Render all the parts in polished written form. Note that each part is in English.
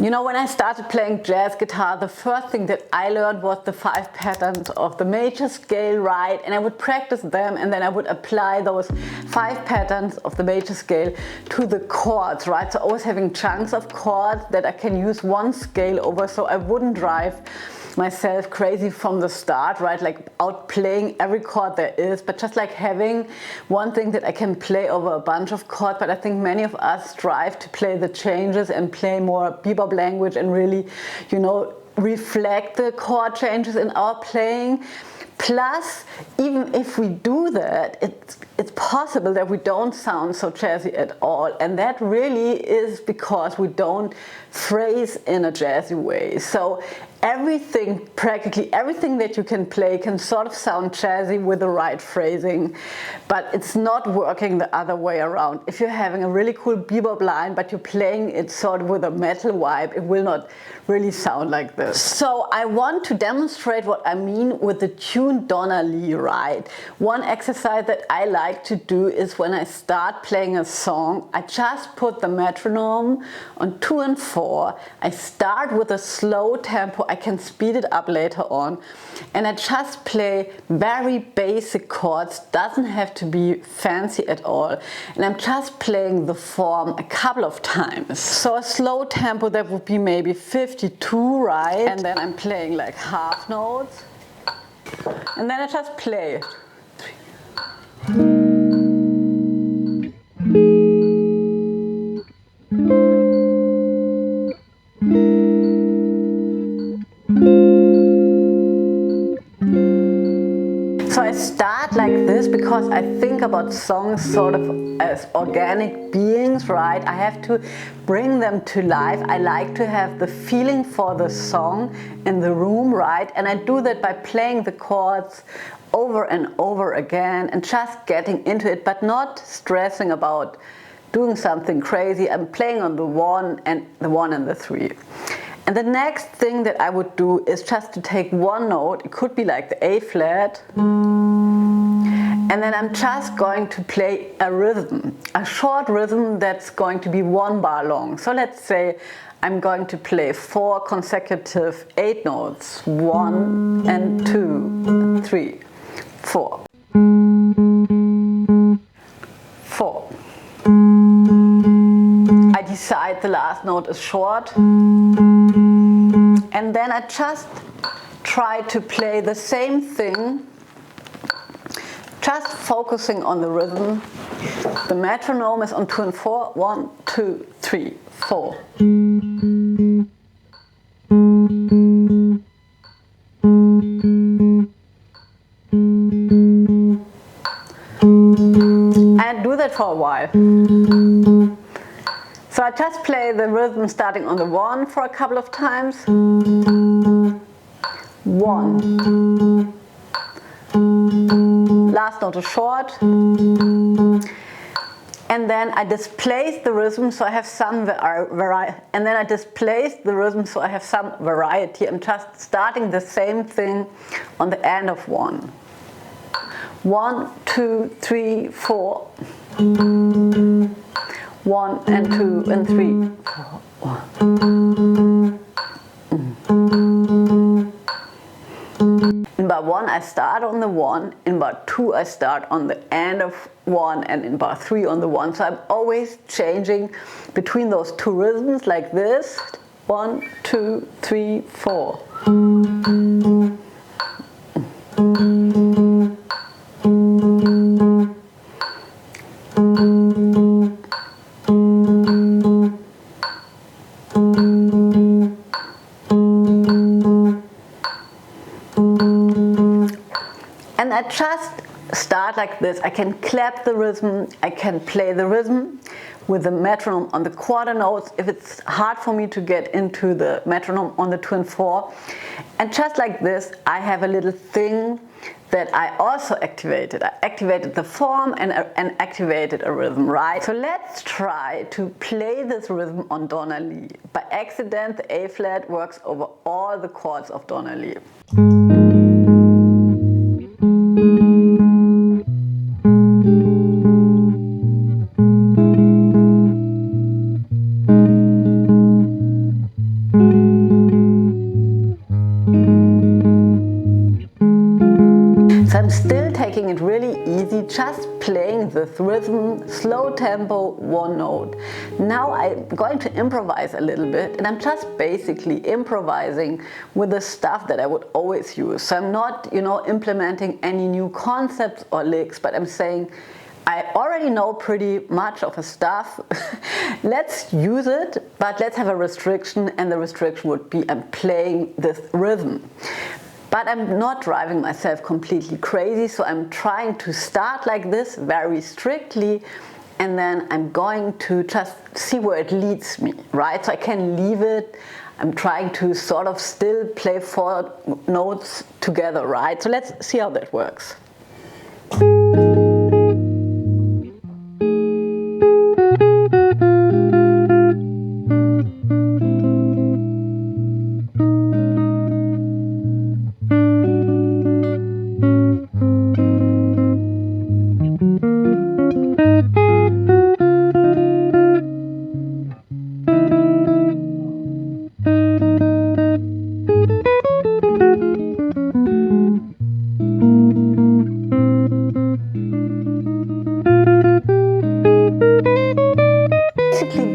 You know, when I started playing jazz guitar, the first thing that I learned was the 5 patterns of the major scale, right? And I would practice them, and then I would apply those 5 patterns of the major scale to the chords, right? So always having chunks of chords that I can use one scale over, so I wouldn't drive myself crazy from the start, right? Like outplaying every chord there is, but just like having one thing that I can play over a bunch of chords. But I think many of us strive to play the changes and play more bebop language and really, you know, reflect the chord changes in our playing. Plus, even if we do that, it's possible that we don't sound so jazzy at all, and that really is because we don't phrase in a jazzy way. So everything, practically everything that you can play can sort of sound jazzy with the right phrasing, but it's not working the other way around. If you're having a really cool bebop line, but you're playing it sort of with a metal vibe, it will not really sound like this. So I want to demonstrate what I mean with the tune Donna Lee, right? One exercise that I like to do is when I start playing a song, I just put the metronome on 2 and 4. I start with a slow tempo, I can speed it up later on, and I just play very basic chords, doesn't have to be fancy at all, and I'm just playing the form a couple of times. So a slow tempo, that would be maybe 52, right? And then I'm playing like half notes, and then I just play. So I start like this because I think about songs sort of as organic beings, right? I have to bring them to life. I like to have the feeling for the song in the room, right? And I do that by playing the chords over and over again and just getting into it, but not stressing about doing something crazy. I'm playing on the 1 and the 3. And the next thing that I would do is just to take one note, it could be like the A flat, and then I'm just going to play a rhythm, a short rhythm that's going to be 1 bar long. So let's say I'm going to play 4 consecutive 8 notes, 1 and 2, 3, 4, 4. I decide the last note is short, and then I just try to play the same thing, just focusing on the rhythm. The metronome is on 2 and 4, 1, 2, 3, 4. And do that for a while. So I just play the rhythm starting on the 1 for a couple of times. 1. Last note is short. And then I displace the rhythm so I have some variety. And then I displace the rhythm so I have some variety. I'm just starting the same thing on the end of 1. 1, 2, 3, 4. 1 and 2 and 3, 4, 1. In bar 1 I start on the 1, in bar 2 I start on the end of 1, and in bar 3 on the 1. So I'm always changing between those 2 rhythms like this. 1, 2, 3, 4. And I just start like this. I can clap the rhythm, I can play the rhythm with the metronome on the quarter notes if it's hard for me to get into the metronome on the 2 and 4. And just like this, I have a little thing that I also activated. I activated the form and activated a rhythm, right? So let's try to play this rhythm on Donna Lee. By accident, the A flat works over all the chords of Donna Lee. I'm still taking it really easy, just playing this rhythm, slow tempo, one note. Now I'm going to improvise a little bit, and I'm just basically improvising with the stuff that I would always use. So I'm not, implementing any new concepts or licks, but I'm saying, I already know pretty much of the stuff. Let's use it, but let's have a restriction, and the restriction would be I'm playing this rhythm. But I'm not driving myself completely crazy, so I'm trying to start like this very strictly, and then I'm going to just see where it leads me, right? So I can leave it. I'm trying to sort of still play 4 notes together, right? So let's see how that works.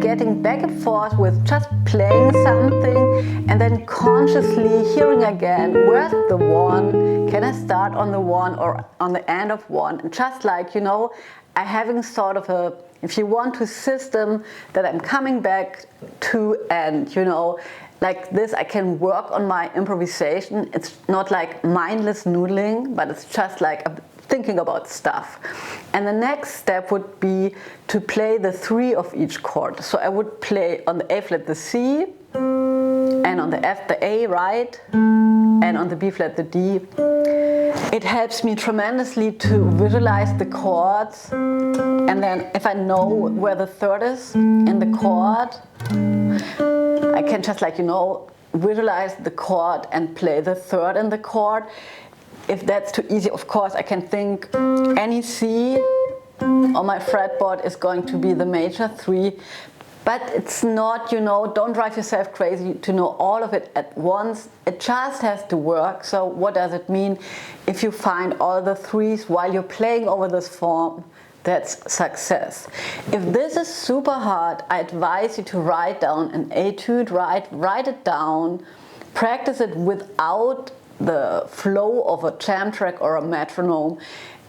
Getting back and forth with just playing something and then consciously hearing again, where's the 1? Can I start on the 1 or on the end of 1? And just like, I having sort of a, if you want to, system that I'm coming back to, and like this, I can work on my improvisation. It's not like mindless noodling, but it's just like thinking about stuff. And the next step would be to play the 3 of each chord. So I would play on the A flat the C, and on the F the A, right? And on the B flat the D. It helps me tremendously to visualize the chords, and then if I know where the 3rd is in the chord, I can just visualize the chord and play the 3rd in the chord. If that's too easy, of course, I can think any C on my fretboard is going to be the major 3. But it's not, don't drive yourself crazy to know all of it at once. It just has to work. So what does it mean? If you find all the 3s while you're playing over this form, that's success. If this is super hard, I advise you to write down an etude, write it down, practice it without the flow of a jam track or a metronome,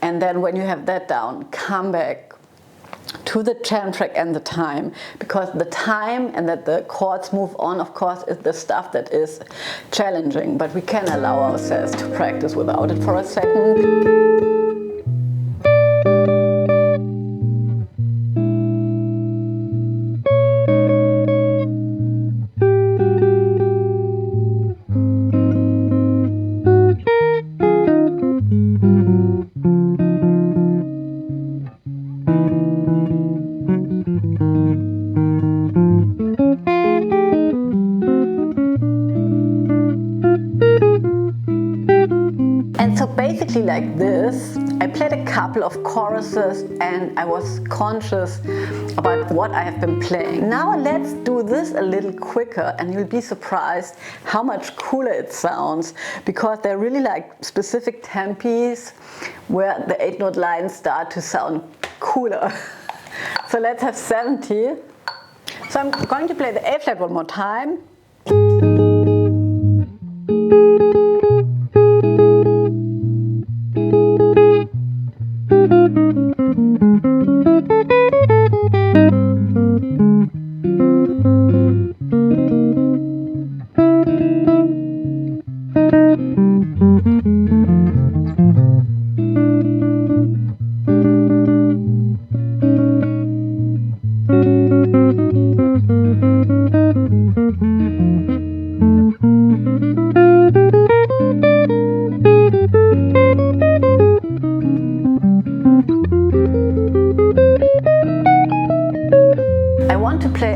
and then when you have that down, come back to the jam track and the time, because the time and that the chords move on, of course, is the stuff that is challenging, but we can allow ourselves to practice without it for a second. And so basically like this, I played a couple of choruses and I was conscious about what I have been playing. Now let's do this a little quicker, and you'll be surprised how much cooler it sounds, because they're really like specific tempis where the 8-note lines start to sound cooler. So let's have 70. So I'm going to play the A flat one more time.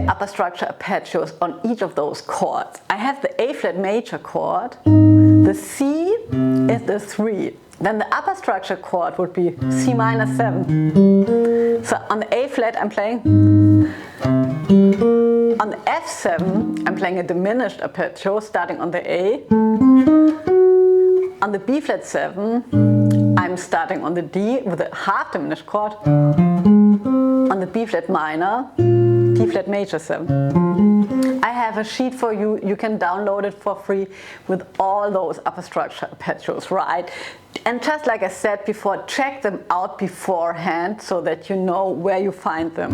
Upper structure arpeggios on each of those chords. I have the A flat major chord, the C is the 3, then the upper structure chord would be C minor 7. So on the A flat I'm playing, on the F7 I'm playing a diminished arpeggio starting on the A, on the B flat 7 I'm starting on the D with a half diminished chord, on the B flat minor, D flat major 7. I have a sheet for you, you can download it for free with all those upper structure arpeggios, right? And just like I said before, check them out beforehand so that you know where you find them.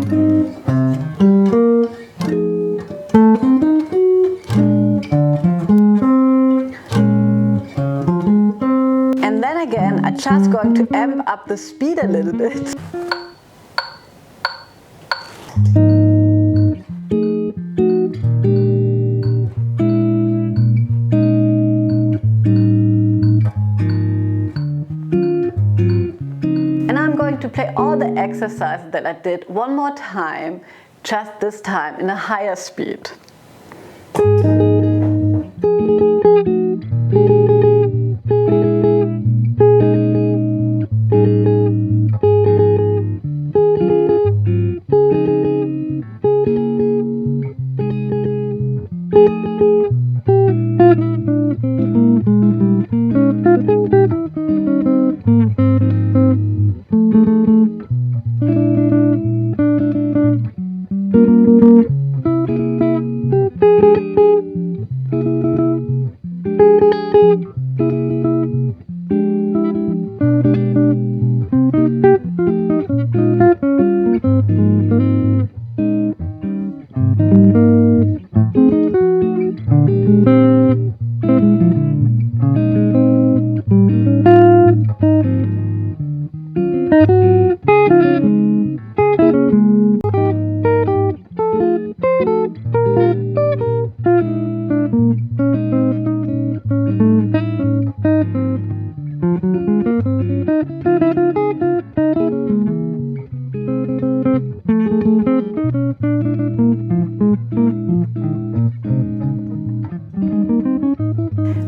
And then again, I'm just going to amp up the speed a little bit. To play all the exercises that I did one more time, just this time in a higher speed.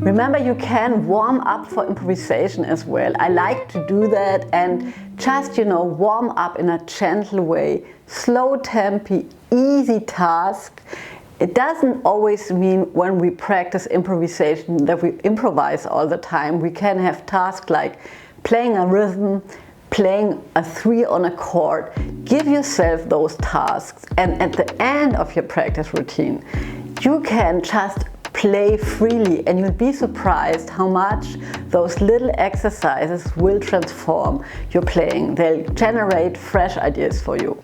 Remember, you can warm up for improvisation as well. I like to do that and just, warm up in a gentle way. Slow tempi, easy task. It doesn't always mean when we practice improvisation that we improvise all the time. We can have tasks like playing a rhythm, playing a 3 on a chord. Give yourself those tasks, and at the end of your practice routine, you can just play freely, and you'll be surprised how much those little exercises will transform your playing. They'll generate fresh ideas for you.